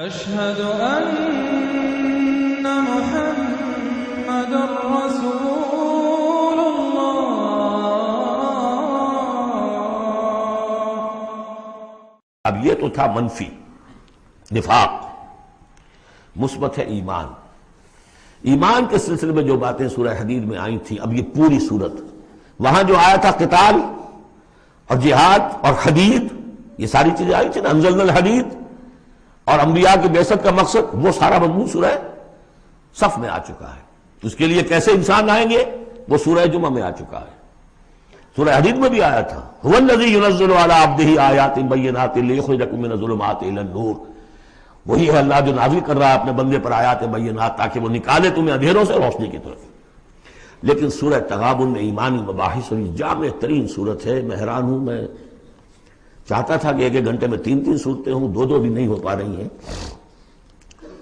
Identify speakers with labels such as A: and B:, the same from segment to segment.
A: أشهد أن محمد رسول الله.
B: اب یہ تو تھا منفی نفاق، مثبت ہے ایمان. ایمان کے سلسلے میں جو باتیں سورہ حدید میں آئی تھیں، اب یہ پوری سورت، وہاں جو آیا تھا قتال اور جہاد اور حدید، یہ ساری چیزیں آئی تھیں نا، انزلنا الحدید اور انبیاء کی بعثت کا مقصد، وہ سارا مضمون سورہ صف میں آ چکا ہے. اس کے لیے کیسے انسان آئیں گے وہ سورہ جمعہ میں آ چکا ہے. سورہ حدید میں بھی آیا تھا، هو الذی ينزل علی عبدہ آیات بینات لیخرجکم من الظلمات الی النور. وہی ہے اللہ جو نازل کر رہا ہے اپنے بندے پر آیات بینات تاکہ وہ نکالے تمہیں اندھیروں سے روشنی کی طرف. لیکن سورہ تغابن میں ایمانی مباحث اور جامع ترین صورت ہے. میں حیران ہوں، میں چاہتا تھا کہ ایک ایک گھنٹے میں 3 صورتیں ہوں، 2 بھی نہیں ہو پا رہی ہیں.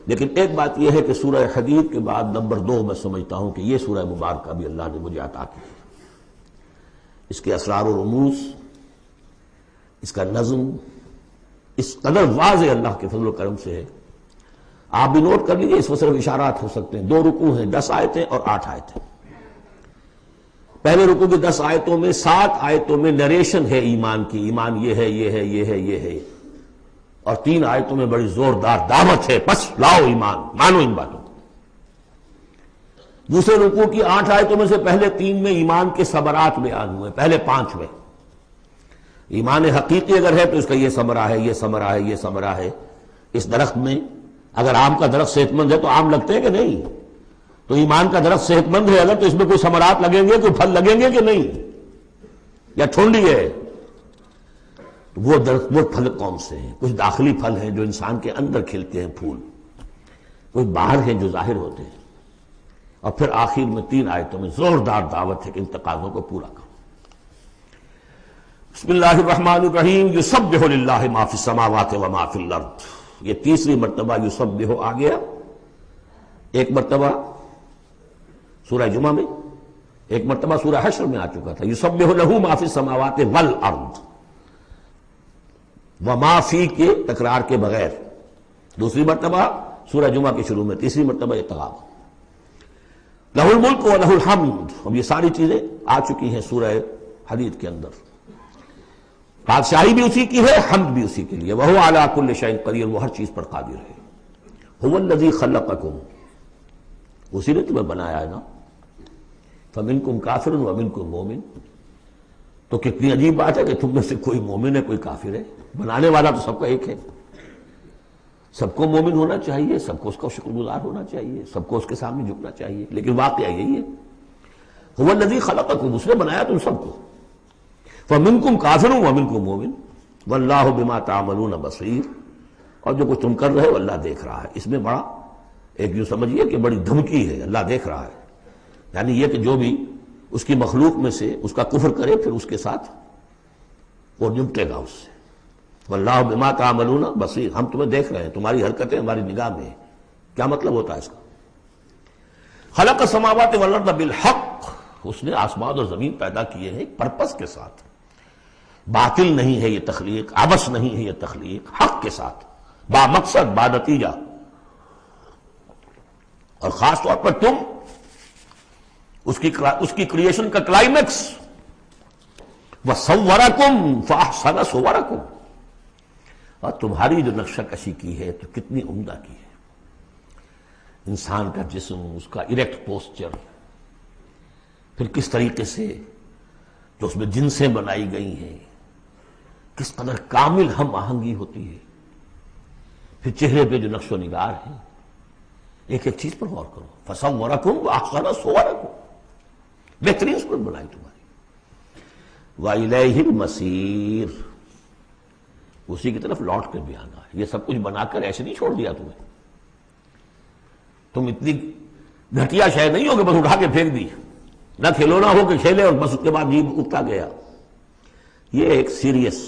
B: لیکن ایک بات یہ ہے کہ سورہ حدید کے بعد نمبر 2 میں سمجھتا ہوں کہ یہ سورہ مبارکہ بھی اللہ نے مجھے عطا کی. اس کے اسرار و رموز، اس کا نظم اس قدر واضح اللہ کے فضل و کرم سے ہے. آپ بھی نوٹ کر لیجیے، اس میں صرف اشارات ہو سکتے ہیں. 2 رکوع ہیں، 10 آیتیں اور 8 آیتیں. پہلے رکوع کی 10 آیتوں میں 7 آیتوں میں نریشن ہے ایمان کی، ایمان یہ ہے یہ ہے یہ ہے یہ ہے، اور 3 آیتوں میں بڑی زوردار دعوت ہے، پس لاؤ ایمان، مانو ان باتوں. دوسرے رکوع کی 8 آیتوں میں سے پہلے 3 میں ایمان کے ثمرات بیان ہوئے، پہلے 5 میں ایمان حقیقی اگر ہے تو اس کا یہ ثمرہ ہے، یہ ثمرہ ہے، یہ ثمرہ ہے. اس درخت میں اگر آم کا درخت صحت مند ہے تو آم لگتے ہیں کہ نہیں؟ تو ایمان کا درخت صحت مند ہے اگر، تو اس میں کوئی ثمرات لگیں گے، کوئی پھل لگیں گے کہ نہیں؟ یا ٹھونڈی ہے؟ وہ درخت، وہ پھل کون سے ہیں؟ کچھ داخلی پھل ہیں جو انسان کے اندر کھلتے ہیں پھول، کچھ باہر ہیں جو ظاہر ہوتے ہیں. اور پھر آخر میں 3 آیتوں میں زوردار دعوت ہے کہ ان تقاضوں کو پورا کرو. بسم اللہ الرحمن الرحیم. یسبح للہ ما فی السماوات و ما فی الارض. یہ تیسری مرتبہ یسبح آ گیا. ایک مرتبہ سورہ جمعہ میں، ایک مرتبہ سورہ حشر میں آ چکا تھا. یسبح لہ ما فی السماوات والارض، وما فی کے تکرار کے بغیر. دوسری مرتبہ سورہ جمعہ کے شروع میں، تیسری مرتبہ اتغاب. لہ الملک و لہ الحمد. اب یہ ساری چیزیں آ چکی ہیں سورہ حدید کے اندر. بادشاہی بھی اسی کی ہے، حمد بھی اسی کے لیے. وہو علی کل شیء قدیر، وہ ہر چیز پر قادر ہے. هو الذی خلقکم، اسی نے تمہیں بنایا ہے نا. فمنکم کافر ومنکم مومن. تو کتنی عجیب بات ہے کہ تم میں سے کوئی مومن ہے، کوئی کافر ہے. بنانے والا تو سب کا ایک ہے. سب کو مومن ہونا چاہیے، سب کو اس کا شکر گزار ہونا چاہیے، سب کو اس کے سامنے جھکنا چاہیے. لیکن واقعہ یہی ہے، هو الذی خلقکم، اس نے بنایا تم سب کو. فمنکم کافر ومنکم مومن واللہ بما تعملون بصیر. اور جو کچھ تم کر رہے ہو اللہ دیکھ رہا ہے. اس میں بڑا ایک یوں سمجھیے کہ بڑی دھمکی ہے، اللہ دیکھ رہا ہے. یعنی یہ کہ جو بھی اس کی مخلوق میں سے اس کا کفر کرے پھر اس کے ساتھ وہ نمٹے گا اس سے. واللہ بما تعملون بصیر، ہم تمہیں دیکھ رہے ہیں، تمہاری حرکتیں ہماری نگاہ میں ہیں. کیا مطلب ہوتا ہے اس کا؟ خلق السماوات والارض بالحق، اس نے آسمان اور زمین پیدا کیے ہیں ایک پرپس کے ساتھ. باطل نہیں ہے یہ تخلیق، عبث نہیں ہے یہ تخلیق، حق کے ساتھ، با مقصد، با نتیجہ. اور خاص طور پر تم اس کی کریشن کا کلائمیکس. وَصَوَّرَكُمْ فَأَحْسَنَ صُوَرَكُمْ، اور تمہاری جو نقشہ کشی کی ہے تو کتنی عمدہ کی ہے. انسان کا جسم، اس کا اریکٹ پوسچر، پھر کس طریقے سے جو اس میں جنسیں بنائی گئی ہیں، کس قدر کامل ہم آہنگی ہوتی ہے. پھر چہرے پہ جو نقش و نگار ہے، ایک ایک چیز پر غور کرو. فَصَوَّرَكُمْ وَأَحْسَنَ صُوَرَكُمْ، بہترین صورت بنائی تمہاری. وَإِلَيْهِ الْمَصِيرُ، اسی کی طرف لوٹ کر بھی آنا ہے. یہ سب کچھ بنا کر ایسے نہیں چھوڑ دیا تمہیں. تم اتنی گھٹیا شے نہیں ہو کہ بس اٹھا کے پھینک دی. نہ کھلونا ہو کہ کھیلے اور بس اس کے بعد جیب اٹھتا گیا. یہ ایک سیریس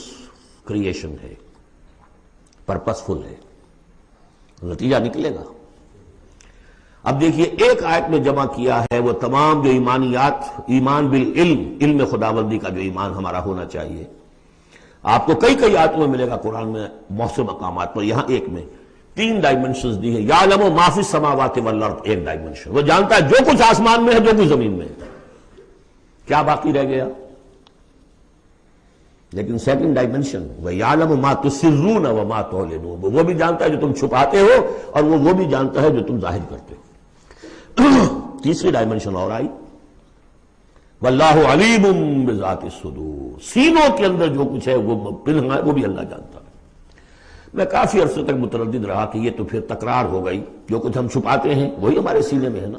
B: کریشن ہے، پرپسفل ہے، نتیجہ نکلے گا. اب دیکھیے ایک آیت میں جمع کیا ہے وہ تمام جو ایمانیات، ایمان بالعلم، علم خداوندی کا جو ایمان ہمارا ہونا چاہیے. آپ کو کئی آیتوں میں ملے گا قرآن میں بہت سے مقامات پر. یہاں ایک میں 3 ڈائمنشنز دی ہے. یعلم ما فی السماوات والارض ایک ڈائمنشن, وہ جانتا ہے جو کچھ آسمان میں ہے جو کچھ زمین میں ہے. کیا باقی رہ گیا؟ لیکن سیکنڈ ڈائمنشن وَيَعْلَمُ مَا تُسِرُّونَ وَمَا تُعْلِنُونَ, وہ بھی جانتا ہے جو تم چھپاتے ہو اور وہ بھی جانتا ہے جو تم ظاہر کرتے ہو. تیسری ڈائمنشن اور آئی وَاللَّهُ عَلِيمٌ بِذَاتِ الصُّدُورِ, سینوں کے اندر جو کچھ ہے وہ پنہاں ہے, وہ بھی اللہ جانتا ہے. میں کافی عرصے تک متردد رہا کہ یہ تو پھر تکرار ہو گئی, جو کچھ ہم چھپاتے ہیں وہی ہمارے سینے میں ہے نا,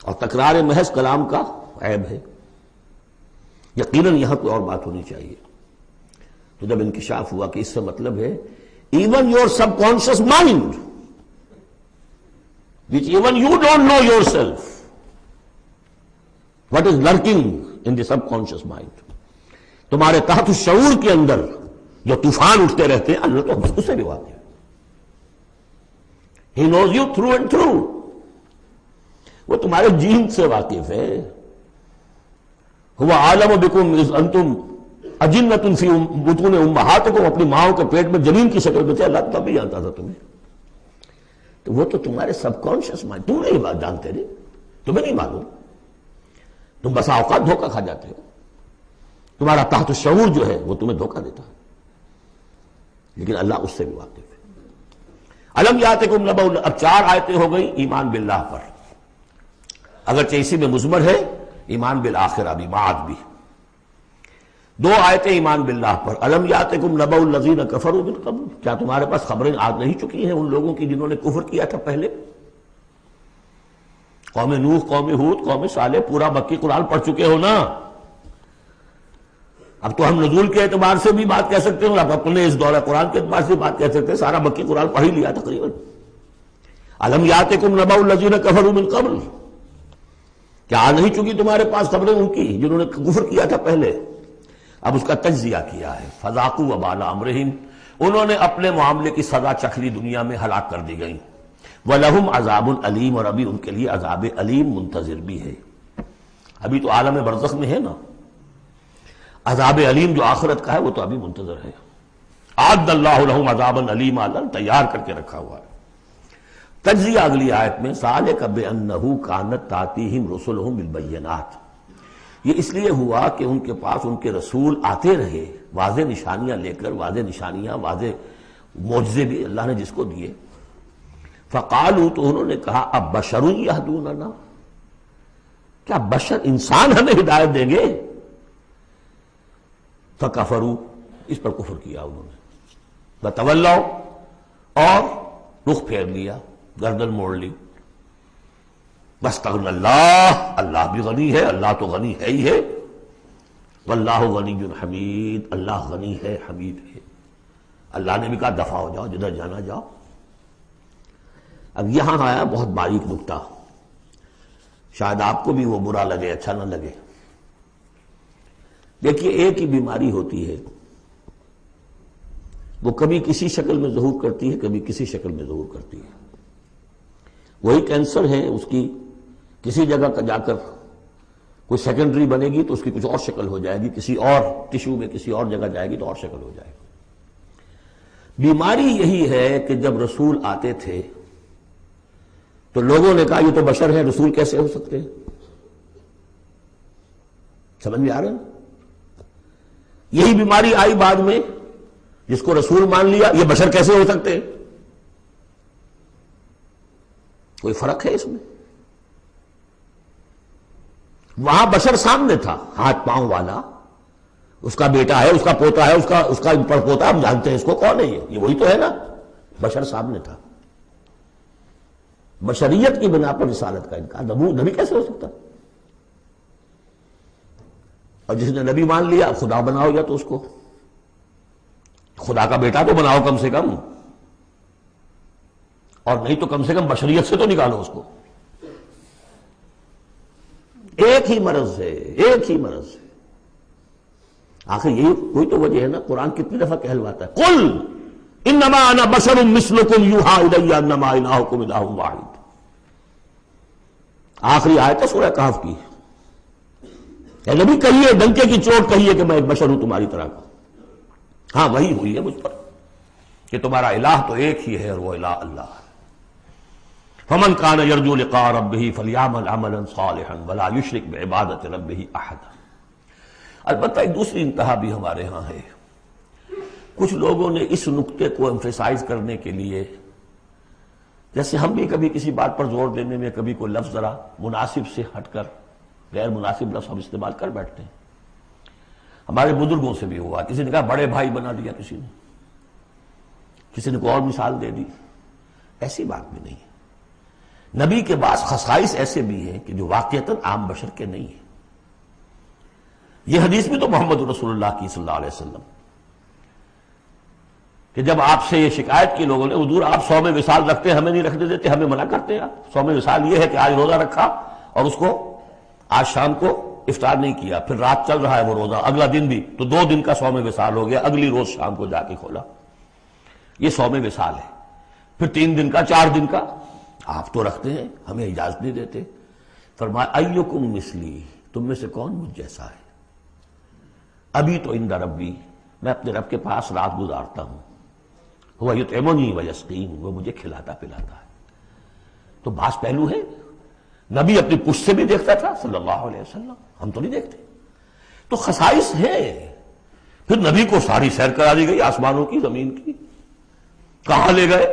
B: اور تکرار محض کلام کا عیب ہے. یقیناً یہاں کوئی اور بات ہونی چاہیے. تو جب انکشاف ہوا کہ اس سے مطلب ہے even your subconscious mind which even you don't know yourself what is lurking in the subconscious mind, تمہارے تحت الشعور کے اندر جو طوفان اٹھتے رہتے ہیں اللہ تو اس سے بھی واقف ہے. He knows you through and through, وہ تمہارے جین سے واقف ہے. هو عالم بکم اذ انتم اجنۃ فی بطون امہاتکم, اپنی ماؤں کے پیٹ میں جنین کی شکل میں تھے, اللہ تب بھی جانتا تھا تمہیں. تو وہ تو تمہارے سب کانشیس مائنڈ, تم نہیں بات جانتے رہے, تمہیں نہیں معلوم, تم بسا اوقات دھوکہ کھا جاتے ہو. تمہارا تحت الشعور جو ہے وہ تمہیں دھوکہ دیتا ہے, لیکن اللہ اس سے بھی واقف ہے. الم یاتکم نبأ, اب 4 آیتیں ہو گئی ایمان باللہ پر, اگرچہ اسی میں مضمر ہے ایمان بالآخرہ بھی, معاد بھی. 2 آیتیں ایمان باللہ پر. الم یاتکم نبأ الذین کفروا من قبل, کیا تمہارے پاس خبریں آ نہیں چکی ہیں ان لوگوں کی جنہوں نے کفر کیا تھا پہلے؟ قوم نوح, قوم ہود, قوم صالح, پورا مکی قرآن پڑھ چکے ہو نا. اب تو ہم نزول کے اعتبار سے بھی بات کہہ سکتے ہیں, اب اپنے اس دورہ قرآن کے اعتبار سے بات کہہ سکتے ہیں, سارا مکی قرآن پڑھ ہی لیا تقریباً. الم یاتکم نبأ الذین کفروا من قبل, کیا آ نہیں چکی تمہارے پاس خبریں ان کی جنہوں نے کفر کیا تھا پہلے؟ اب اس کا تجزیہ کیا ہے. فذاقوا وبال امرہم, انہوں نے اپنے معاملے کی سزا چکھ لی, دنیا میں ہلاک کر دی گئی. وَلَهُمْ عَذَابٌ عَلِيمٌ, اور ابھی ان کے لیے عذاب علیم منتظر بھی ہے. ابھی تو عالم برزخ میں ہے نا, عذاب علیم جو آخرت کا ہے وہ تو ابھی منتظر ہے. اعد اللہ لہم عذابا علیما, تیار کر کے رکھا ہوا ہے. تجزیہ اگلی آیت میں ذالک بأنہ کانت تأتیہم رسلہم بالبینات, یہ اس لیے ہوا کہ ان کے پاس ان کے رسول آتے رہے واضح نشانیاں لے کر, واضح نشانیاں, واضح معجزے بھی اللہ نے جس کو دیے. فقالوا, تو انہوں نے کہا اب بشر یہدوننا, کیا بشر انسان ہمیں ہدایت دیں گے؟ فکفروا, اس پر کفر کیا انہوں نے. وتولوا, اور رخ پھیر لیا, گردن موڑ لی. واستغنى اللہ, اللہ بھی غنی ہے, اللہ تو غنی ہے ہی ہے. واللہ غنی حمید, اللہ غنی ہے, حمید ہے. اللہ نے بھی کہا دفع ہو جاؤ, جدھر جانا جاؤ. اب یہاں آیا بہت باریک نکتہ, شاید آپ کو بھی وہ برا لگے, اچھا نہ لگے. دیکھیے ایک ہی بیماری ہوتی ہے, وہ کبھی کسی شکل میں ظہور کرتی ہے, کبھی کسی شکل میں ظہور کرتی ہے. وہی کینسر ہے, اس کی کسی جگہ کا جا کر کوئی سیکنڈری بنے گی تو اس کی کچھ اور شکل ہو جائے گی, کسی اور ٹشو میں کسی اور جگہ جائے گی تو اور شکل ہو جائے گی. بیماری یہی ہے کہ جب رسول آتے تھے تو لوگوں نے کہا یہ تو بشر ہے, رسول کیسے ہو سکتے ہیں؟ سمجھ میں آ رہا ہے؟ یہی بیماری آئی بعد میں, جس کو رسول مان لیا, یہ بشر کیسے ہو سکتے ہیں؟ کوئی فرق ہے اس میں؟ وہاں بشر سامنے تھا, ہاتھ پاؤں والا, اس کا بیٹا ہے, اس کا پوتا ہے, اس کا پڑ پوتا, ہم جانتے ہیں اس کو کون ہے, یہ وہی تو ہے نا. بشر سامنے تھا. بشریت کی بنا پر رسالت کا انکار, نبی کیسے ہو سکتا؟ اور جس نے نبی مان لیا خدا بناؤ, یا تو اس کو خدا کا بیٹا تو بناؤ کم سے کم, اور نہیں تو کم سے کم بشریت سے تو نکالو اس کو. ایک ہی مرض ہے, ایک ہی مرض ہے. آخر یہی کوئی تو وجہ ہے نا, قرآن کتنی دفعہ کہلواتا ہے قل انما انا بشر مثلکم یوحی الی انما الہکم الہ واحد. آخری آیت ہے سورہ کہف کی. اے نبی کہیے, ڈنکے کی چوٹ کہیے کہ میں ایک بشر ہوں تمہاری طرح کا. ہاں وہی ہوئی ہے مجھ پر, کہ تمہارا الہ تو ایک ہی ہے اور وہ الہ اللہ ہے۔ فمن کان یرجو لقاء ربہ فلیعمل عملا صالحا ولا یشرک بعبادۃ ربہ احدا۔ البتہ ایک دوسری انتہا بھی ہمارے ہاں ہے، کچھ لوگوں نے اس نقطے کو ایمفیسائز کرنے کے لیے، جیسے ہم بھی کبھی کسی بات پر زور دینے میں کبھی کوئی لفظ ذرا مناسب سے ہٹ کر غیر مناسب لفظ ہم استعمال کر بیٹھتے ہیں۔ ہمارے بزرگوں سے بھی ہوا، کسی نے کہا بڑے بھائی بنا دیا، کسی نے کوئی اور مثال دے دی۔ ایسی بات بھی نہیں ہے۔ نبی کے بعض خصائص ایسے بھی ہیں کہ جو واقعتاً عام بشر کے نہیں ہیں۔ یہ حدیث بھی تو محمد رسول اللہ کی صلی اللہ علیہ وسلم کہ جب آپ سے یہ شکایت کی لوگوں نے، حضور آپ صوم وصال رکھتے ہیں، ہمیں نہیں رکھنے دیتے، ہمیں منع کرتے ہیں آپ۔ صوم وصال یہ ہے کہ آج روزہ رکھا اور اس کو آج شام کو افطار نہیں کیا، پھر رات چل رہا ہے وہ روزہ، اگلا دن بھی، تو 2 دن کا صوم وصال ہو گیا، اگلی روز شام کو جا کے کھولا، یہ صوم وصال ہے۔ پھر 3 دن کا، 4 دن کا آپ تو رکھتے ہیں، ہمیں اجازت نہیں دیتے۔ فرمایا ایکم مثلی، تم میں سے کون مجھ جیسا ہے؟ ابھی تو عند ربی، میں اپنے رب کے پاس رات گزارتا ہوں، وہ یطعمنی ویسقین، وہ مجھے کھلاتا پلاتا ہے۔ تو بعض پہلو ہے، نبی اپنی پشت سے بھی دیکھتا تھا صلی اللہ علیہ وسلم، ہم تو نہیں دیکھتے۔ تو خصائص ہیں۔ پھر نبی کو ساری سیر کرا دی گئی آسمانوں کی، زمین کی، کہاں لے گئے؟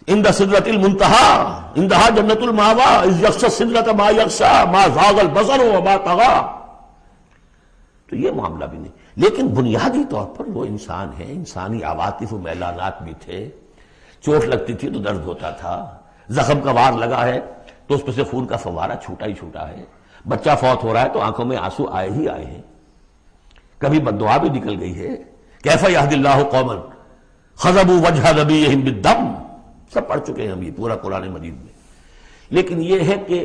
B: عند سدرۃ المنتہی، عندہا جنت المأوی، اذ یغشی السدرۃ ما یغشی ما زاغ البصر وما طغی۔ تو یہ معاملہ بھی نہیں، لیکن بنیادی طور پر وہ انسان ہے، انسانی عواطف و میلانات بھی تھے۔ چوٹ لگتی تھی تو درد ہوتا تھا، زخم کا وار لگا ہے تو اس پہ سے خون کا فوارہ چھوٹا ہی چھوٹا ہے، بچہ فوت ہو رہا ہے تو آنکھوں میں آنسو آئے ہی آئے ہیں، کبھی بددعا بھی نکل گئی ہے۔ کیف یہدی اللہ قوما خضبوا وجہ نبیہم بالدم، سب پڑھ چکے ہیں ہم یہ پورا قرآن مجید میں۔ لیکن یہ ہے کہ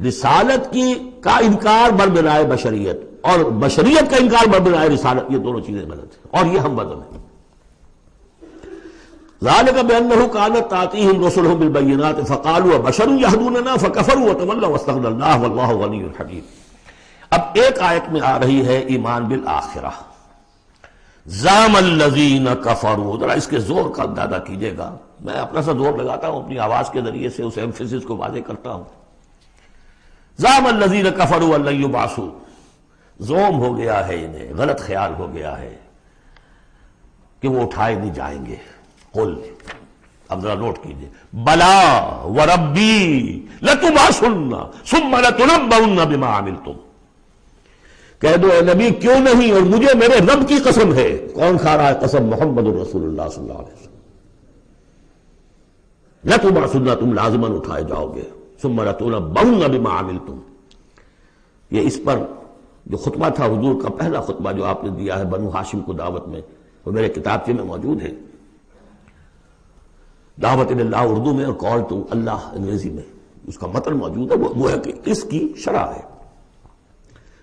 B: رسالت کا انکار بربنائے بشریت اور بشریت کا انکار بربنائے رسالت، یہ دونوں چیزیں غلط ہیں، اور یہ ہم وزن ہیں۔ ذالک بأنہ کانت تأتیہم رسلہم بالبینات فقالوا بشر یہدوننا فکفروا وتولوا واستغنی اللہ واللہ غنی حمید۔ اب ایک آیت میں آ رہی ہے ایمان بالآخرہ، زعم الذین کفروا، ذرا اس کے زور کا اندازہ کیجئے گا، میں اپنا سا زور لگاتا ہوں، اپنی آواز کے ذریعے سے اس ایمفیسس کو واضح کرتا ہوں۔ زعم الذین کفروا ان لن یبعثوا، زوم ہو گیا ہے انہیں، غلط خیال ہو گیا ہے کہ وہ اٹھائے نہیں جائیں گے۔ قل، اب ذرا نوٹ کیجئے، بلا وربی لتبعثن ثم لتنبؤن بما عملتم، کہہ دو اے نبی کیوں نہیں، اور مجھے میرے رب کی قسم ہے۔ کون کھا رہا ہے قسم؟ محمد رسول اللہ صلی اللہ علیہ وسلم۔ لتبعثن، تم لازماً اٹھائے جاؤ گے، ثم لتنبؤن بما عملتم۔ یہ اس پر جو خطبہ تھا حضور کا، پہلا خطبہ جو آپ نے دیا ہے بنو ہاشم کو دعوت میں، وہ میرے کتابچے میں موجود ہے، دعوت اللہ اردو میں اور کال ٹو اللہ انگریزی میں، اس کا متن موجود ہے، وہ ہے کہ اس کی شرح ہے۔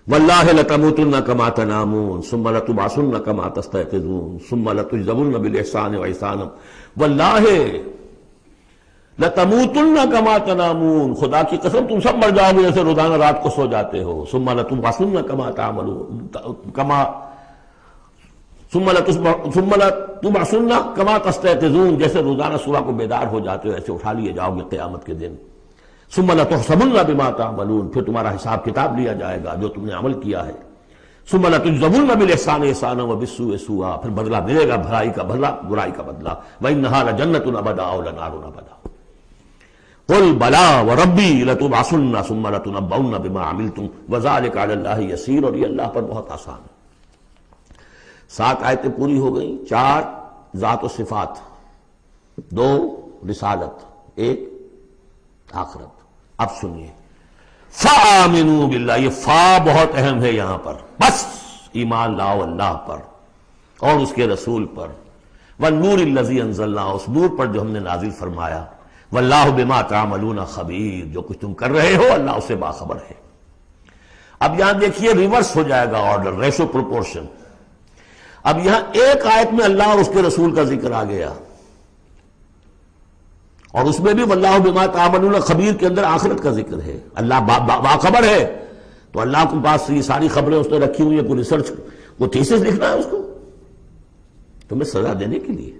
B: واللہ لتموتن کما تنامون ثم لتبعثن کما تستيقظون ثم لتجزون بالاحسان واحسانا، واللہ لتموتن کما تنامون، خدا کی قسم تم سب مر جاؤ گے جیسے روزانہ رات کو سو جاتے ہو، ثم لتبعثن کما تعملون ثم لتبعثن کما تستيقظون، جیسے روزانہ صبح کو بیدار ہو جاتے ہو ایسے اٹھا لیے جاؤ گے قیامت کے دن۔ ثم لتحسبن بما تعملون، پھر تمہارا حساب کتاب لیا جائے گا جو تم نے عمل کیا ہے۔ ثم لتجزون بالاحسان احسانا وبالسوء سوءا، پھر بدلہ ملے گا بھلائی کا بدلہ، برائی کا بدلہ۔ وانھا لجنۃ ابدا او لنار ابدا۔ قل بلا وربی لتبعثن ثم لتنبؤن بما عملتم وذلک علی اللہ یسیر، اور یہ اللہ پر بہت آسان ہے۔ 7 آیتیں پوری ہو گئیں، 4 ذات و صفات، 2 رسالت، 1 آخرت۔ اب سنیے، فآمنوا باللہ، یہ فا بہت اہم ہے یہاں پر، بس ایمان لاؤ اللہ پر اور اس کے رسول پر، والنور الذی انزلنا، اس نور پر جو ہم نے نازل فرمایا، واللہ بما تعملون خبیر، جو کچھ تم کر رہے ہو اللہ اس سے باخبر ہے۔ اب یہاں دیکھیے ریورس ہو جائے گا آرڈر، ریشو پروپورشن۔ اب یہاں ایک آیت میں اللہ اور اس کے رسول کا ذکر آ گیا، اور اس میں بھی واللہ بما تعملون خبیر کے اندر آخرت کا ذکر ہے، اللہ باخبر ہے، تو اللہ کے پاس یہ ساری خبریں اس نے رکھی ہوئی ہیں، کوئی ریسرچ، وہ تھیسس لکھنا ہے اس کو، تمہیں سزا دینے کے لیے.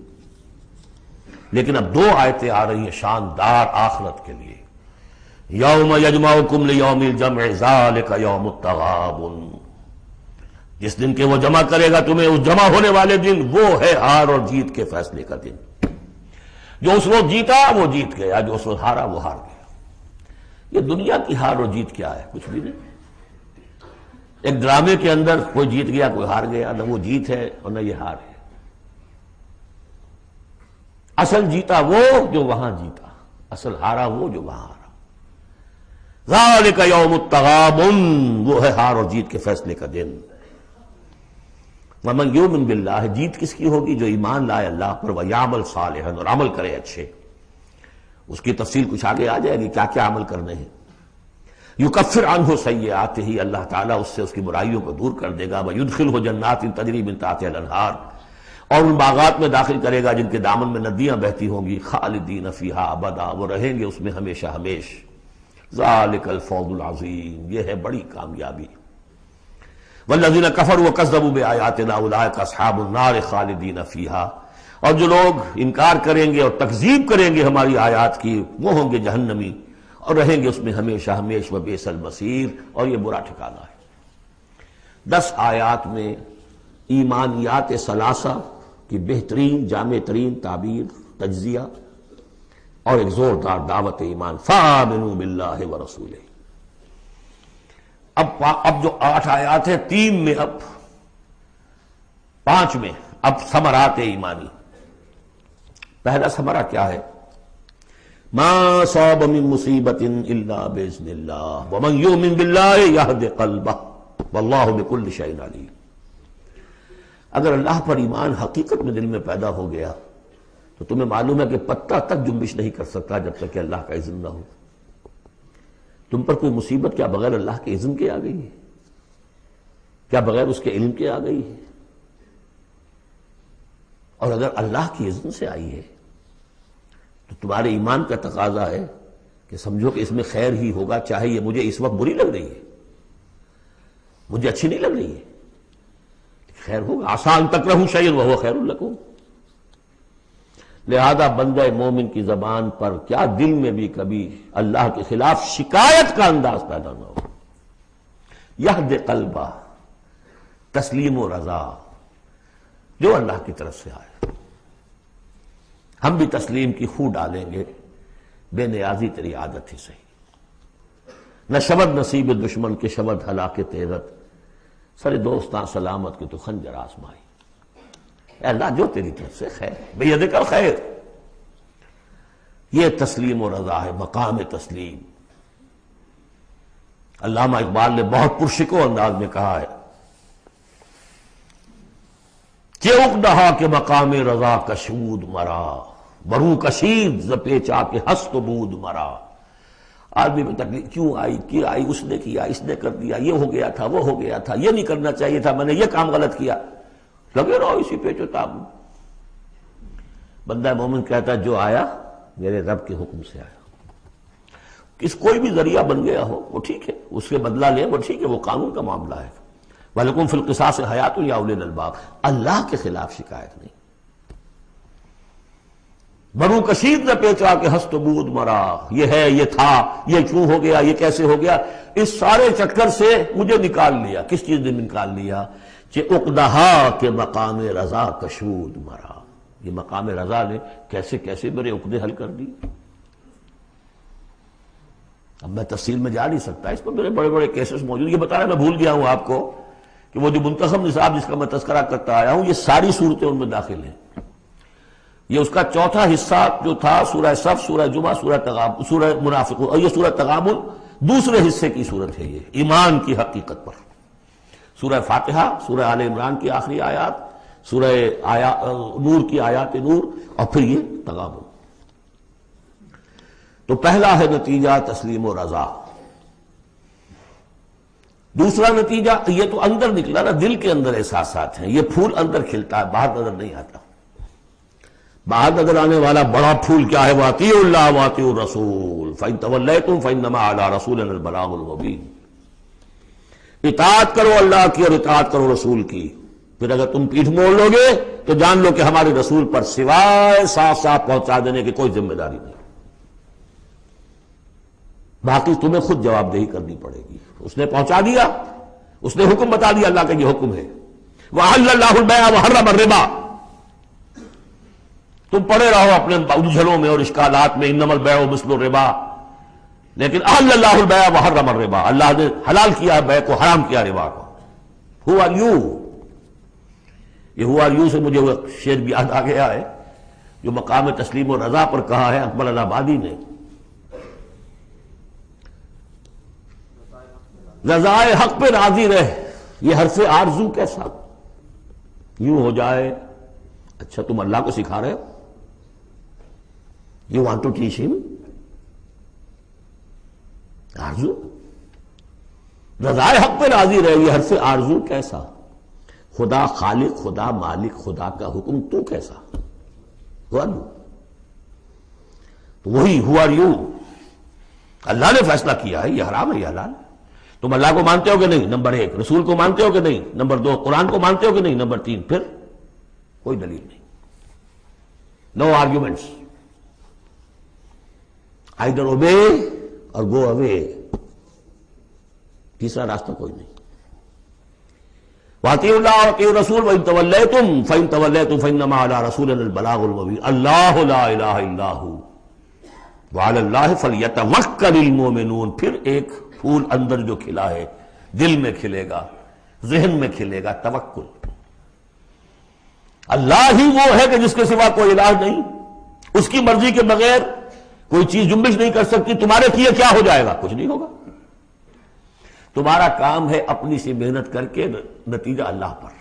B: لیکن اب دو آیتیں آ رہی ہیں شاندار آخرت کے لیے. یوم یجمعکم لیوم الجمع ذالک یوم التغابن، جس دن کے وہ جمع کرے گا تمہیں اس جمع ہونے والے دن، وہ ہے ہار اور جیت کے فیصلے کا دن. جو اس وقت جیتا وہ جیت گیا، جو اس وقت ہارا وہ ہار گیا. یہ دنیا کی ہار اور جیت کیا ہے؟ کچھ بھی نہیں. ایک ڈرامے کے اندر کوئی جیت گیا کوئی ہار گیا، نہ وہ جیت ہے اور نہ یہ ہار ہے. اصل جیتا وہ جو وہاں جیتا، اصل ہارا وہ جو وہاں ہارا. ذالک یوم التغابن، وہ ہے ہار اور جیت کے فیصلے کا دن. ومن یؤمن باللہ، جیت کس کی ہوگی؟ جو ایمان لائے اللہ پر، ویعمل صالحا، اور عمل کرے اچھے. اس کی تفصیل کچھ آگے آ جائے گی کیا کیا عمل کرنے ہیں. یکفر عنہ سیئاتہ، اللہ تعالیٰ اس سے اس کی برائیوں کو دور کر دے گا. ویدخلہ جنات تجری من تحتہا الانہار، اور ان باغات میں داخل کرے گا جن کے دامن میں ندیاں بہتی ہوں گی. خالدین فیہا ابدا، وہ رہیں گے اس میں ہمیشہ ہمیش. ذالک الفوز العظیم، یہ ہے بڑی کامیابی. والذین کفروا وکذبوا بآیاتنا اولئک اصحاب النار خالدین فیہا، اور جو لوگ انکار کریں گے اور تکذیب کریں گے ہماری آیات کی، وہ ہوں گے جہنمی اور رہیں گے اس میں ہمیشہ ہمیش. وبئس المصیر، اور یہ برا ٹھکانہ ہے. 10 آیات میں ایمانیات ثلاثہ کی بہترین جامع ترین تعبیر، تجزیہ، اور ایک زوردار دعوت ایمان. فآمنوا باللہ ورسولہ. اب جو 8 آیات ہیں، 3 میں اب 5 میں اب ثمرات ایمانی. پہلا ثمرہ کیا ہے؟ ما صاب من مصیبت الا باذن اللہ ومن یؤمن باللہ یہد قلبہ واللہ بکل شیء علیم. اگر اللہ پر ایمان حقیقت میں دل میں پیدا ہو گیا تو تمہیں معلوم ہے کہ پتہ تک جنبش نہیں کر سکتا جب تک کہ اللہ کا اذن نہ ہو. تم پر کوئی مصیبت کیا بغیر اللہ کے اذن کے آ گئی ہے؟ کیا بغیر اس کے علم کے آ گئی ہے؟ اور اگر اللہ کی اذن سے آئی ہے تو تمہارے ایمان کا تقاضا ہے کہ سمجھو کہ اس میں خیر ہی ہوگا، چاہے یہ مجھے اس وقت بری لگ رہی ہے، مجھے اچھی نہیں لگ رہی ہے، خیر ہوگا. عسیٰ ان تکرہوا شیئا وہو خیر لکم. لہذا بندہ مومن کی زبان پر کیا دل میں بھی کبھی اللہ کے خلاف شکایت کا انداز پیدا نہ ہو. یہد قلبہ، تسلیم و رضا، جو اللہ کی طرف سے آئے. ہم بھی تسلیم کی خو ڈالیں گے، بے نیازی تیری عادت ہی صحیح. نہ شبد نصیب دشمن کے شبد ہلاک تیرت، سر دوستاں سلامت کے تو خنجر آزمائی. اے اللہ جو تیری طرف سے خیر، بیدک الخیر. یہ تسلیم و رضا ہے، مقام تسلیم. علامہ اقبال نے بہت پرشکو انداز میں کہا ہے کہ اقدہا کے مقام رضا کشود مرا، برو کشید ز پیچا کے ہست و بود مرا. آدمی میں تکلیف کیوں آئی، کیا آئی، اس نے کیا، اس نے کر دیا، یہ ہو گیا تھا، وہ ہو گیا تھا، یہ نہیں کرنا چاہیے تھا، میں نے یہ کام غلط کیا. لگے رہو اسی پیچ و تاب. بندہ مومن کہتا ہے جو آیا میرے رب کے حکم سے آیا. کس کوئی بھی ذریعہ بن گیا ہو وہ ٹھیک ہے، اس کے بدلہ لیں وہ ٹھیک ہے، وہ قانون کا معاملہ ہے. وَلَكُمْ فِي الْقِصَاصِ حَيَاةٌ يَا أُولِي الْأَلْبَابِ. اللہ کے خلاف شکایت نہیں. برو کشید نہ پیچا کہ ہست بود مرا، یہ ہے، یہ تھا، یہ کیوں ہو گیا، یہ کیسے ہو گیا، اس سارے چکر سے مجھے نکال لیا. کس چیز نے نکال لیا؟ کہ عقدہا کے مقام رضا کشود مرا. یہ مقام رضا نے کیسے کیسے میرے عقدے حل کر دی. اب میں تفصیل میں جا نہیں سکتا، اس پر میرے بڑے بڑے کیسز موجود. یہ بتایا میں بھول گیا ہوں آپ کو کہ وہ جو منتخب نصاب جس کا میں تذکرہ کرتا آیا ہوں، یہ ساری صورتیں ان میں داخل ہیں. یہ اس کا چوتھا حصہ جو تھا سورہ صف، سورہ جمعہ، سورہ تغابن، سورہ منافقون، اور یہ سورہ تغابن دوسرے حصے کی صورت ہے. یہ ایمان کی حقیقت پر سورہ فاتحہ، سورہ آل عمران کی آخری آیات، سورہ نور کی آیات نور، اور پھر یہ تغابن. تو پہلا ہے نتیجہ تسلیم و رضا. دوسرا نتیجہ یہ تو اندر نکلا نا، دل کے اندر احساسات ہیں. یہ پھول اندر کھلتا ہے، باہر نظر نہیں آتا. باہر نظر آنے والا بڑا پھول کیا ہے؟ وَأَطِیعُوا اللَّهَ وَأَطِیعُوا الرَّسُولَ فَإِن تَوَلَّیْتُمْ فَإِنَّمَا عَلَىٰ رَسُولِنَا الْبَلَاغُ الْمُبِینُ. اطاعت کرو اللہ کی اور اطاعت کرو رسول کی، پھر اگر تم پیٹھ موڑ لو گے تو جان لو کہ ہمارے رسول پر سوائے صاف صاف پہنچا دینے کی کوئی ذمہ داری نہیں، باقی تمہیں خود جواب دہی کرنی پڑے گی۔ اس نے پہنچا دیا، اس نے حکم بتا دیا، اللہ کا یہ حکم ہے۔ وَأَحَلَّ اللَّهُ الْبَيْعَ وَحَرَّمَ الرِّبَا، تم پڑے رہو اپنے الجھنوں میں اور اشکالات میں، انما البیع مثل الربا، لیکن احل اللہ البیع وحرم الربا، اللہ نے حلال کیا بیع کو، حرام کیا ربا کو۔ ہو آر یو، یہ ہو آر یو سے مجھے وہ شعر بھی یاد آ گیا ہے جو مقام تسلیم و رضا پر کہا ہے اکبر الہٰبادی نے، رضائے حق پہ راضی رہ، یہ حرف آرزو کیسا یوں ہو جائے۔ اچھا تم اللہ کو سکھا رہے ہو، یو وانٹ ٹو ٹیچ ہم آرزو، رضائے حق پہ راضی رہے، یہ حرف آرزو کیسا، خدا خالق، خدا مالک، خدا کا حکم تو کیسا، وہی ہو آر یو، اللہ نے فیصلہ کیا ہے یہ حرام ہے یہ حلال ہے، تم اللہ کو مانتے ہو کہ نہیں، نمبر 1، رسول کو مانتے ہو کہ نہیں، نمبر 2، قرآن کو مانتے ہو کہ نہیں، نمبر 3، پھر کوئی دلیل نہیں، نو آرگیومنٹس، آئیدر اوبے اور گو اوے، تیسرا راستہ کوئی نہیں۔ وَأَطِيعُوا اللَّهَ وَأَطِيعُوا الرَّسُولَ وَإِن تَوَلَّيْتُمْ فَإِن تَوَلَّيْتُمْ فَإِنَّمَا عَلَىٰ رَسُولِنَا الْبَلَاغُ الْمُبِينُ اللَّهُ لَا إِلَٰهَ إِلَّا هُوَ وَعَلَى اللَّهِ فَلْيَتَوَكَّلِ الْمُؤْمِنُونَ، پھر ایک پھول اندر جو کھلا ہے دل میں کھلے گا، ذہن میں کھلے گا، توکل۔ اللہ ہی وہ ہے کہ جس کے سوا کوئی الہ نہیں، اس کی مرضی کے بغیر کوئی چیز جنبش نہیں کر سکتی، تمہارے کیے کیا ہو جائے گا، کچھ نہیں ہوگا، تمہارا کام ہے اپنی سی محنت کر کے نتیجہ اللہ پر۔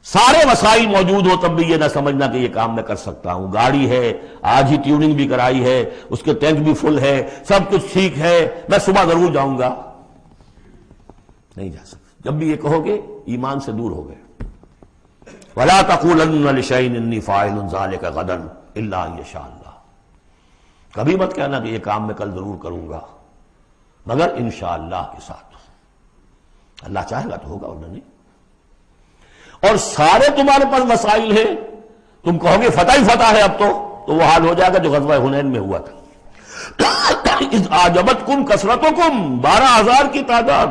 B: سارے وسائل موجود ہو تب بھی یہ نہ سمجھنا کہ یہ کام میں کر سکتا ہوں، گاڑی ہے آج ہی ٹیوننگ بھی کرائی ہے، اس کے ٹینک بھی فل ہے، سب کچھ ٹھیک ہے، میں صبح ضرور جاؤں گا، نہیں جا سکتا۔ جب بھی یہ کہو گے ایمان سے دور ہو گئے۔ وَلَا تَقُولَنَّ لِشَيْءٍ إِنِّي فَاعِلٌ ذَلِكَ غَدًا إِلَّا أَن يَشَاءَ اللَّهُ، کبھی مت کہنا کہ یہ کام میں کل ضرور کروں گا مگر انشاءاللہ کے ساتھ، اللہ چاہے گا تو ہوگا ورنہ نہیں۔ اور سارے تمہارے پاس مسائل ہیں، تم کہو گے فتح ہی فتح ہے اب تو وہ حال ہو جائے گا جو غزوہ حنین میں ہوا تھا۔ اذ اعجبتکم کثرتکم، 12,000 کی تعداد،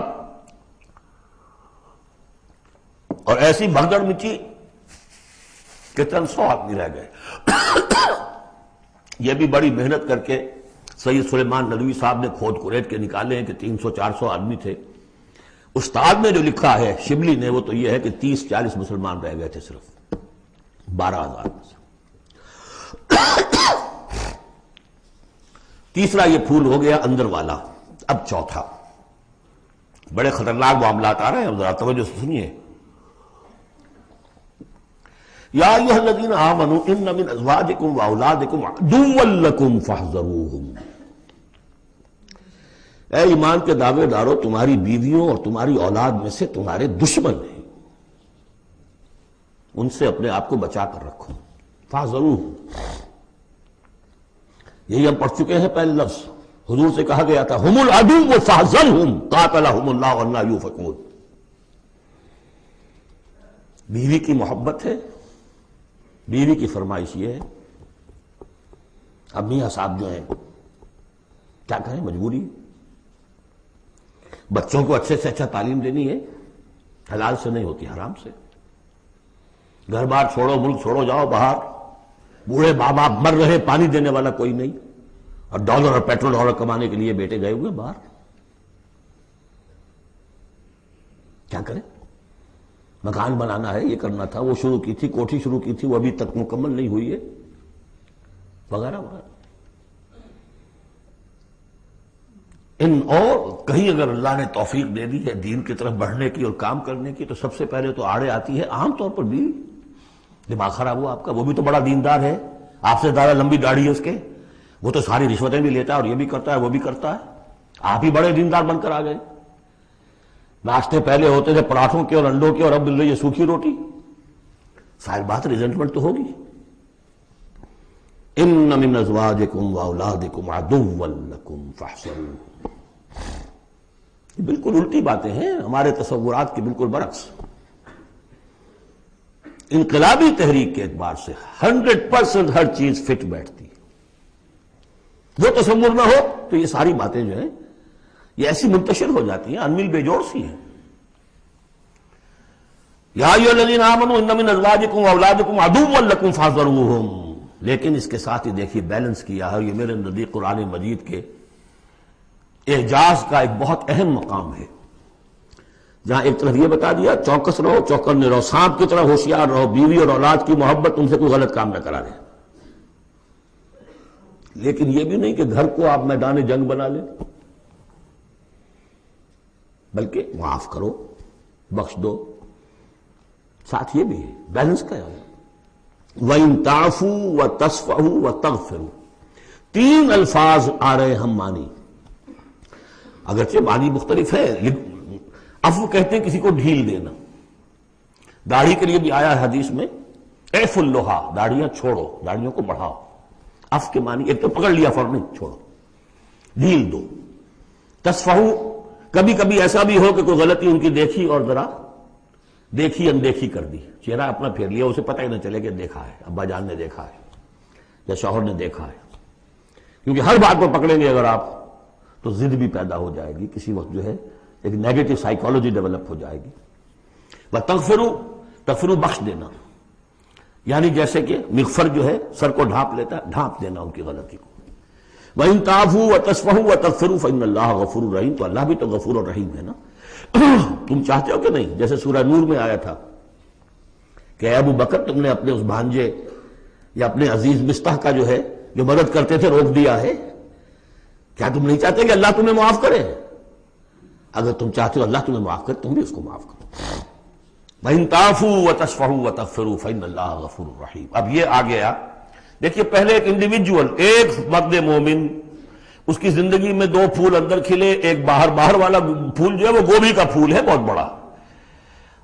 B: اور ایسی بھگدڑ مچی کہ چند 100 آدمی رہ گئے۔ یہ بھی بڑی محنت کر کے سید سلیمان ندوی صاحب نے کھود کریٹ کے نکالے ہیں کہ 300-400 آدمی تھے۔ استاد نے جو لکھا ہے شبلی نے وہ تو یہ ہے کہ 30-40 مسلمان رہ گئے تھے صرف 12,000 میں سے۔ تیسرا یہ پھول ہو گیا اندر والا، اب چوتھا، بڑے خطرناک معاملات آ رہے ہیں، ذرا توجہ سے سنیے۔ یا ایھا الذین آمنوا ان من ازواجکم واولادکم عدوا لکم فاحذروہم، اے ایمان کے دعوے دارو، تمہاری بیویوں اور تمہاری اولاد میں سے تمہارے دشمن ہیں، ان سے اپنے آپ کو بچا کر رکھو۔ فاحذروہم، یہی ہم پڑھ چکے ہیں پہلے لفظ، حضور سے کہا گیا تھا ہم العدو فاحذرہم قاتلہم اللہ انا یؤفکون۔ بیوی کی محبت ہے، بیوی کی فرمائش یہ ہے، اب میاں صاحب جو ہیں کیا کہیں، مجبوری، بچوں کو اچھے سے اچھا تعلیم دینی ہے، حلال سے نہیں ہوتی، حرام سے۔ گھر بار چھوڑو، ملک چھوڑو، جاؤ باہر، بوڑھے ماں باپ مر رہے، پانی دینے والا کوئی نہیں، اور ڈالر اور پیٹرول ڈالر کمانے کے لیے بیٹے گئے ہوئے باہر، کیا کریں؟ مکان بنانا ہے، یہ کرنا تھا، وہ شروع کی تھی، کوٹھی شروع کی تھی، وہ ابھی تک مکمل نہیں ہوئی ہے، وغیرہ وغیرہ۔ اور کہیں اگر اللہ نے توفیق دے دی ہے دین کی طرف بڑھنے کی اور کام کرنے کی، تو سب سے پہلے تو آڑے آتی ہے عام طور پر بیوی۔ دماغ خراب ہوا آپ کا، وہ بھی تو بڑا دیندار ہے، آپ سے زیادہ لمبی داڑھی ہے اس کے، وہ تو ساری رشوتیں بھی لیتا ہے اور یہ بھی کرتا ہے وہ بھی کرتا ہے، آپ ہی بڑے دیندار بن کر آ گئے۔ ناشتے پہلے ہوتے تھے پراٹھوں کے اور انڈوں کے، اور اب مل رہی ہے سوکھی روٹی، ظاہر بات ریزنٹمنٹ تو ہوگی۔ ان من ازواجکم واولادکم عدوا لکم فاحذروہم، یہ بالکل الٹی باتیں ہیں ہمارے تصورات کے بالکل برعکس۔ انقلابی تحریک کے اعتبار سے 100% ہر چیز فٹ بیٹھتی ہے۔ وہ تصور نہ ہو تو یہ ساری باتیں جو ہیں یہ ایسی منتشر ہو جاتی ہیں، انمل بے جوڑ سی ہیں۔ یا ایھا الذین آمنوا ان من ازواجکم واولادکم عدوا لکم فاحذروہم، لیکن اس کے ساتھ ہی دیکھیے بیلنس کیا ہے۔ یہ میرے نزدیک قرآن مجید کے اعجاز کا ایک بہت اہم مقام ہے، جہاں ایک طرف یہ بتا دیا چوکس رہو، چوکنے رہو، سانپ کی طرح ہوشیار رہو، بیوی اور اولاد کی محبت تم سے کوئی غلط کام نہ کرا دے، لیکن یہ بھی نہیں کہ گھر کو آپ میدان جنگ بنا لیں، بلکہ معاف کرو، بخش دو، ساتھ یہ بھی ہے بیلنس کا ہے۔ وَإِن تَعْفُوا وَتَصْفَحُوا وَتَغْفِرُوا، تین الفاظ آ رہے ہم معنی، اگرچہ معنی مختلف ہے۔ عفو کہتے ہیں کسی کو ڈھیل دینا، داڑھی کے لیے بھی آیا ہے حدیث میں اعفوا اللحیٰ، داڑھیاں چھوڑو، داڑھیوں کو بڑھاؤ۔ عفو کے معنی ایک تو پکڑ لیا فوراً چھوڑو، ڈھیل دو۔ تصفحوا، کبھی کبھی ایسا بھی ہو کہ کوئی غلطی ان کی دیکھی اور ذرا دیکھی اندیکھی کر دی، چہرہ اپنا پھیر لیا، اسے پتہ ہی نہ چلے کہ دیکھا ہے، ابا جان نے دیکھا ہے یا شوہر نے دیکھا ہے، کیونکہ ہر بات کو پکڑیں گے اگر آپ تو ضد بھی پیدا ہو جائے گی، کسی وقت جو ہے ایک نیگیٹو سائیکالوجی ڈیولپ ہو جائے گی۔ وَتَغْفِرُوا، تغفروا بخش دینا، یعنی جیسے کہ مغفر جو ہے سر کو ڈھانپ لیتا ہے، ڈھانپ دینا ان کی غلطی کو۔ وَإِن تَعْفُوا وَتَصْفَحُوا وَتَغْفِرُوا فَإِنَّ اللَّهَ غَفُورٌ رَحِيمٌ، تو اللہ بھی تو غفور اور رحیم ہے نا۔ تم چاہتے ہو کہ نہیں، جیسے سورہ نور میں آیا تھا کہ اے ابو بکر تم نے اپنے اس بھانجے یا اپنے عزیز مصطح کا جو ہے جو مدد کرتے تھے روک دیا ہے، کیا تم نہیں چاہتے کہ اللہ تمہیں معاف کرے؟ اگر تم چاہتے ہو اللہ تمہیں معاف کرے، تم بھی اس کو معاف کرو۔ وَإِن تَعْفُوا وَتَصْفَحُوا وَتَغْفِرُوا فَإِنَّ اللَّهَ غَفُورٌ رَحِيمٌ۔ اب یہ آ گیا، دیکھیے پہلے ایک انڈیویجول، ایک مرد مومن، اس کی زندگی میں دو پھول اندر کھلے، ایک باہر والا پھول جو ہے وہ گوبھی کا پھول ہے بہت بڑا،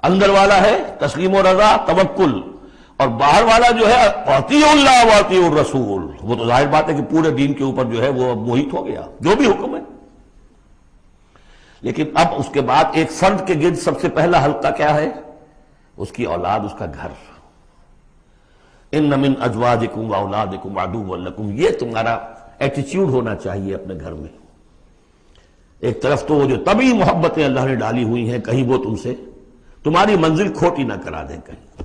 B: اندر والا ہے تسلیم و رضا توکل، اور باہر والا جو ہے اطیعوا اللہ واطیعوا الرسول، وہ تو ظاہر بات ہے کہ پورے دین کے اوپر جو ہے وہ محیط ہو گیا جو بھی حکم ہے۔ لیکن اب اس کے بعد ایک فرد کے گرد سب سے پہلا حلقہ کیا ہے؟ اس کی اولاد، اس کا گھر۔ ان من ازواجکم واولادکم عدوا لکم، یہ تمہارا ایٹیچیوڈ ہونا چاہیے اپنے گھر میں۔ ایک طرف تو وہ جو طبعی محبتیں اللہ نے ڈالی ہوئی ہیں، کہیں وہ تم سے تمہاری منزل کھوٹی نہ کرا دیں، کہیں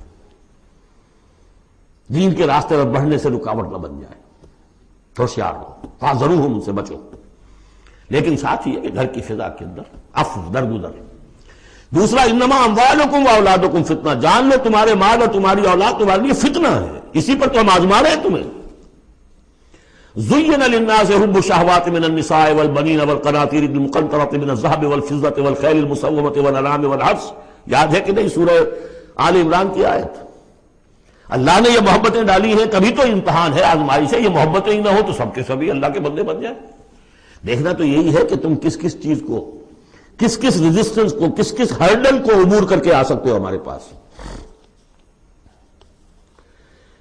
B: دین کے راستے پر بڑھنے سے رکاوٹ نہ بن جائے، ہوشیار ہو، فاحذروہم، ان سے بچو۔ لیکن ساتھ ہی ہے کہ گھر کی فضا کے اندر عفو، درگزر۔ دوسرا انما اموالکم واولادکم فتنہ، جان لو تمہارے مال اور تمہاری اولاد تمہارے لیے فتنہ ہے، اسی پر تو ہم آزما رہے ہیں تمہیں۔ زین للناس حب الشہوات من النساء والبنین والقناطیر المقنطرۃ من الذهب والفضة والخیل المسومۃ والانعام والحرث، یاد ہے کہ نہیں سورہ آل عمران کی آیت؟ اللہ نے یہ محبتیں ڈالی ہیں، کبھی تو امتحان ہے، آزمائش ہے، یہ محبتیں ہی نہ ہو تو سب کے سبھی اللہ کے بندے بن جائیں۔ دیکھنا تو یہی ہے کہ تم کس کس چیز کو، کس کس ریزسٹنس کو، کس کس ہرڈل کو عبور کر کے آ سکتے ہو ہمارے پاس۔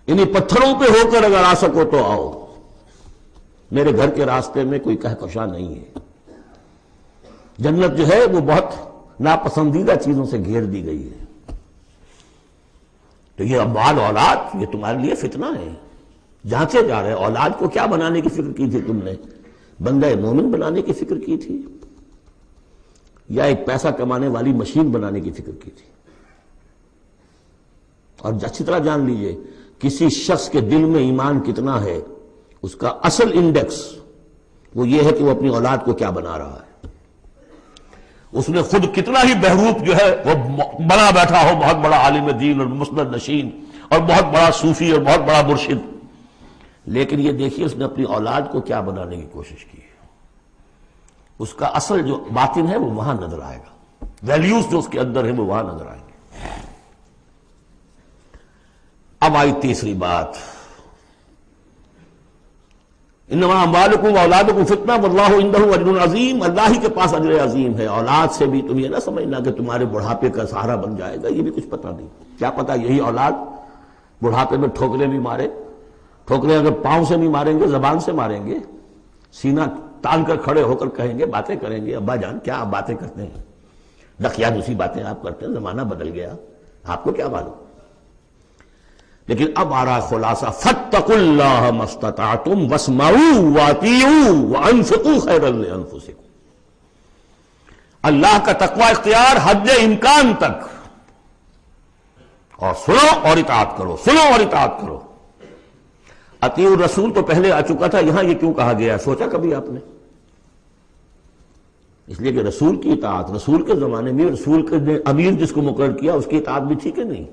B: انہیں پتھروں پہ ہو کر اگر آ سکو تو آؤ، میرے گھر کے راستے میں کوئی کہکشاں نہیں ہے۔ جنت جو ہے وہ بہت ناپسندیدہ چیزوں سے گھیر دی گئی ہے۔ تو یہ اموال اولاد یہ تمہارے لیے فتنہ ہے، جانچے جا رہے۔ اولاد کو کیا بنانے کی فکر کی تھی تم نے؟ بندہ مومن بنانے کی فکر کی تھی یا ایک پیسہ کمانے والی مشین بنانے کی فکر کی تھی؟ اور اچھی طرح جان لیجئے کسی شخص کے دل میں ایمان کتنا ہے، اس کا اصل انڈیکس وہ یہ ہے کہ وہ اپنی اولاد کو کیا بنا رہا ہے۔ اس نے خود کتنا ہی بہروپ جو ہے وہ بنا بیٹھا ہو، بہت بڑا عالم دین اور مسند نشین اور بہت بڑا صوفی اور بہت بڑا مرشد، لیکن یہ دیکھیے اس نے اپنی اولاد کو کیا بنانے کی کوشش کی ہے۔ اس کا اصل جو باطن ہے وہ وہاں نظر آئے گا، ویلیوز جو اس کے اندر ہیں وہ وہاں نظر آئیں گے۔ اب آئی تیسری بات، انما اموالکم واولادکم فتنہ واللہ عندہ اجر عظیم، اللہ ہی کے پاس اجر عظیم ہے۔ اولاد سے بھی تم یہ نہ سمجھنا کہ تمہارے بڑھاپے کا سہارا بن جائے گا، یہ بھی کچھ پتہ نہیں، کیا پتہ یہی اولاد بڑھاپے میں ٹھوکریں بھی مارے، ٹھوکریں اگر پاؤں سے نہیں ماریں گے زبان سے ماریں گے، سینہ تان کر کھڑے ہو کر کہیں گے، باتیں کریں گے، ابا جان کیا آپ باتیں کرتے ہیں، ڈکیا دوسری باتیں آپ کرتے ہیں، زمانہ بدل گیا، آپ کو کیا معلوم۔ لیکن اب آ رہا خلاصہ، فاتقوا اللہ ما استطعتم واسمعوا واطیعوا وانفقوا خیرا لانفسکم۔ اللہ کا تقوی اختیار حد امکان تک، اور سنو اور اطاعت کرو، سنو اور اطاعت کرو۔ اطیعوا الرسول تو پہلے آ چکا تھا، یہاں یہ کیوں کہا گیا؟ سوچا کبھی آپ نے؟ اس لیے کہ رسول کی اطاعت، رسول کے زمانے میں رسول کے امیر جس کو مقرر کیا اس کی اطاعت بھی تھی کہ نہیں؟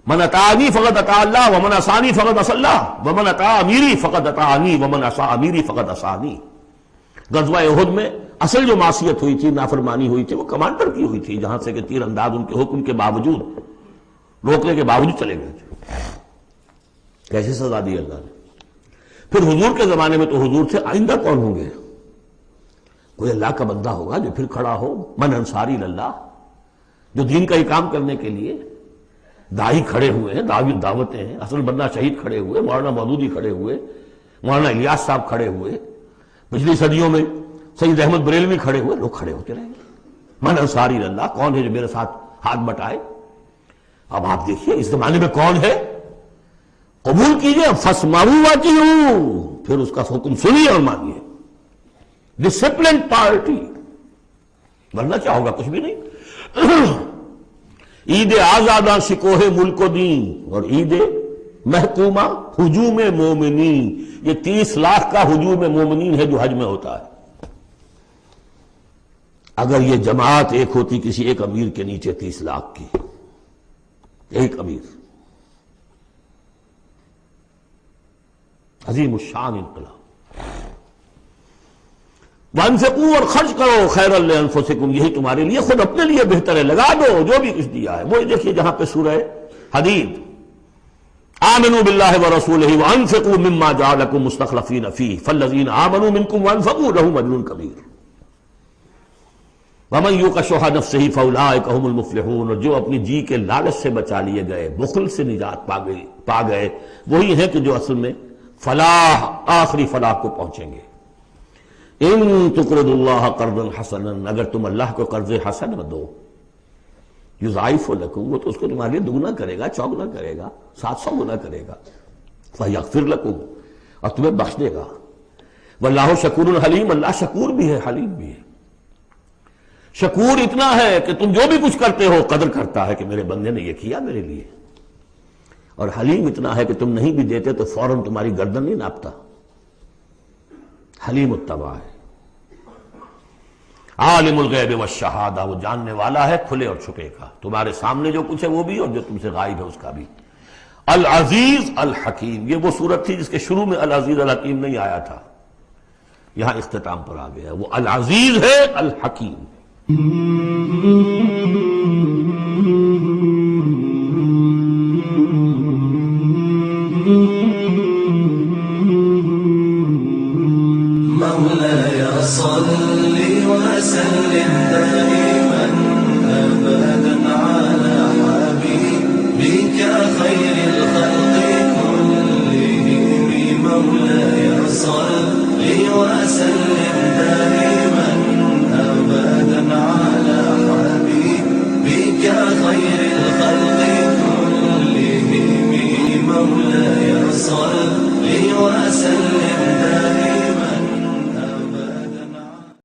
B: من اطاعنی فقد اطاع اللہ ومن عصانی فقد عصى اللہ ومن اطاع امیری فقد اطاعنی ومن عصى امیری فقد عصانی۔ غزوہ احد میں اصل جو معصیت ہوئی تھی، نافرمانی ہوئی تھی، وہ کمانڈر کی ہوئی تھی، جہاں سے کہ تیر انداز ان کے حکم کے باوجود، روکنے کے باوجود چلے گئے تھے۔ کیسے سزا دی اللہ نے؟ پھر حضور کے زمانے میں تو حضور سے آئندہ کون ہوں گے؟ کوئی اللہ کا بندہ ہوگا جو پھر کھڑا ہو، من انصاری اللہ، جو دین کا ہی کام کرنے کے لیے داعی کھڑے ہوئے ہیں، دعوتیں ہیں، اصل بندہ شہید کھڑے ہوئے، مولانا مودودی کھڑے ہوئے، مولانا الیاس صاحب کھڑے ہوئے، پچھلی صدیوں میں سید احمد بریلوی کھڑے ہوئے، لوگ کھڑے ہوتے رہیں گے۔ من انصاری اللہ، کون ہے جو میرے ساتھ ہاتھ بٹائے؟ اب آپ دیکھیے اس زمانے میں کون ہے؟ قبول کیجئے، فاسمعوا واطیعوا، پھر اس کا حکم سنیے اور مانیے۔ ڈسپلن پارٹی، ورنہ کیا ہوگا؟ کچھ بھی نہیں۔ عید آزاداں شکوہ ملک و دین اور عید محکومہ ہجوم مومنین، یہ 30 لاکھ کا ہجوم مومنین ہے جو حج میں ہوتا ہے۔ اگر یہ جماعت ایک ہوتی کسی ایک امیر کے نیچے 30 لاکھ کی، ایک امیر، عظیم الشان انقلاب۔ وانفقوا، اور خرچ کرو، خیرا لانفسکم، یہی تمہارے لیے، خود اپنے لیے بہتر ہے، لگا دو جو بھی کچھ دیا ہے۔ وہی دیکھیے جہاں پہ سورہ حدید، آمنوا باللہ ورسولہ وانفقوا مما جعلکم مستخلفین فیہ فالذین آمنوا منکم وانفقوا لہم اجر کبیر ومن یوق شح نفسہ فاولئک ھم المفلحون، اور جو اپنی جی کے لالچ سے بچا لیے گئے، بخل سے نجات پا گئے، وہی ہیں کہ جو اصل میں فلاح، آخری فلاح کو پہنچیں گے۔ ان تقرضوا اللہ قرضا حسنا، اگر تم اللہ کو قرض حسن دو، یضاعف لکم، وہ تو اس کو تمہارے لیے دگنا کرے گا، چوگنا کرے گا، 700 گنا کرے گا، فیغفر لکم، اور تمہیں بخش دے گا۔ واللہ شکور حلیم، اللہ شکور بھی ہے، حلیم بھی ہے۔ شکور اتنا ہے کہ تم جو بھی کچھ کرتے ہو قدر کرتا ہے کہ میرے بندے نے یہ کیا میرے لیے، اور حلیم اتنا ہے کہ تم نہیں بھی دیتے تو فوراً تمہاری گردن نہیں ناپتا، حلیم التبع ہے۔ عالم الغیب والشہادہ، وہ جاننے والا ہے کھلے اور چھپے کا، تمہارے سامنے جو کچھ ہے وہ بھی اور جو تم سے غائب ہے اس کا بھی۔ العزیز الحکیم، یہ وہ صورت تھی جس کے شروع میں العزیز الحکیم نہیں آیا تھا، یہاں اختتام پر آ گیا، وہ العزیز ہے الحکیم۔